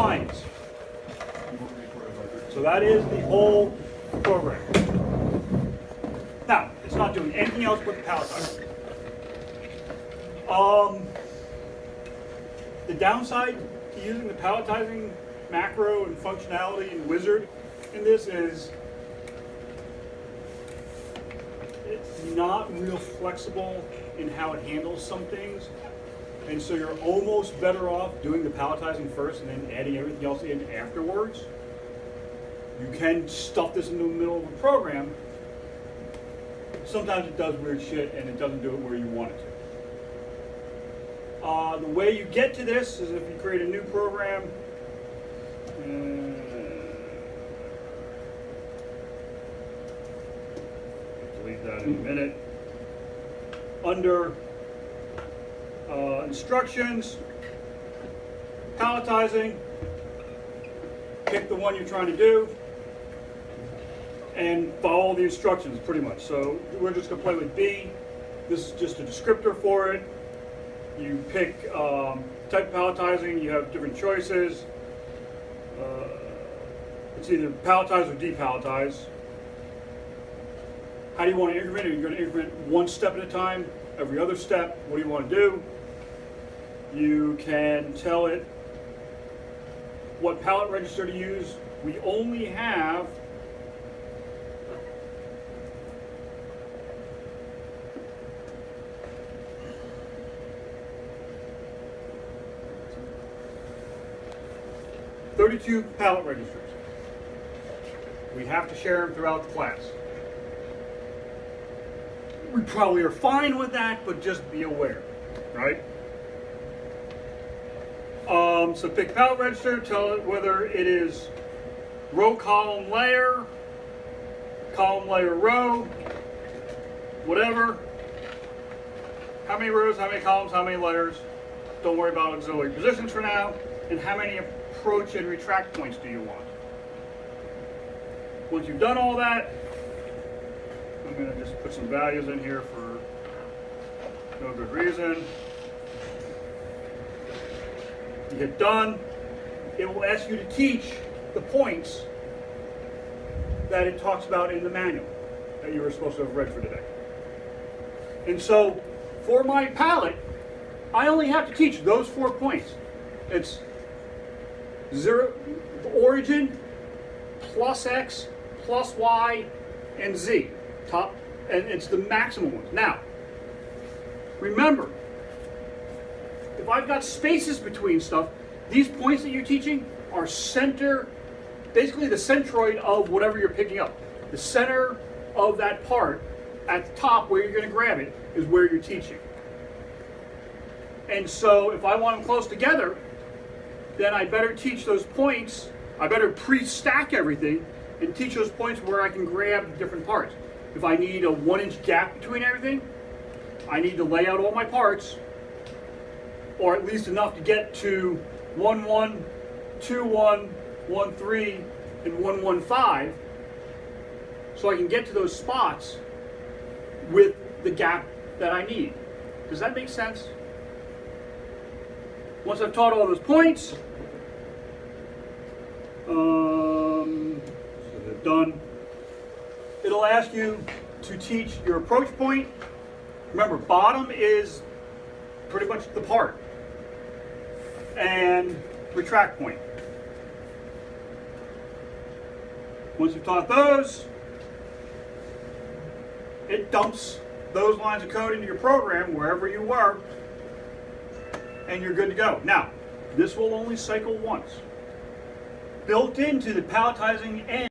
lines. So that is the whole program. Now, it's not doing anything else but the palletizing. The downside to using the palletizing macro and functionality and wizard in this is it's not real flexible in how it handles some things. And so you're almost better off doing the palletizing first and then adding everything else in afterwards. You can stuff this into the middle of a program. Sometimes it does weird shit and it doesn't do it where you want it to. The way you get to this is if you create a new program. Delete that in a minute. Under instructions, palletizing, pick the one you're trying to do, and follow the instructions pretty much. So we're just going to play with B. This is just a descriptor for it. You pick type palletizing, you have different choices. It's either palletize or depalletize. How do you want to increment it? Are you going to increment one step at a time? Every other step? What do you want to do? You can tell it what pallet register to use. We only have $32 pallet registers. We have to share them throughout the class. We probably are fine with that, but just be aware, right? So pick pallet register, tell it whether it is row, column, layer, row, whatever. How many rows, how many columns, how many layers. Don't worry about auxiliary positions for now. And how many approach and retract points do you want? Once you've done all that, I'm going to just put some values in here for no good reason. You hit done. It will ask you to teach the points that it talks about in the manual that you were supposed to have read for today. And so for my palette, I only have to teach those 4 points. It's 0, origin, plus X, plus Y, and Z. Top, and it's the maximum ones. Now, remember, if I've got spaces between stuff, these points that you're teaching are basically the centroid of whatever you're picking up. The center of that part at the top where you're going to grab it is where you're teaching. And so if I want them close together, then I better teach those points. I better pre-stack everything and teach those points where I can grab the different parts. If I need a 1-inch gap between everything, I need to lay out all my parts, or at least enough to get to 1-1, 2-1, 1-3, and 1-1-5, so I can get to those spots with the gap that I need. Does that make sense? Once I've taught all those points, so they're done. It'll ask you to teach your approach point. Remember, bottom is pretty much the part. And retract point. Once you've taught those, it dumps those lines of code into your program wherever you were, and you're good to go. Now, this will only cycle once. Built into the palletizing and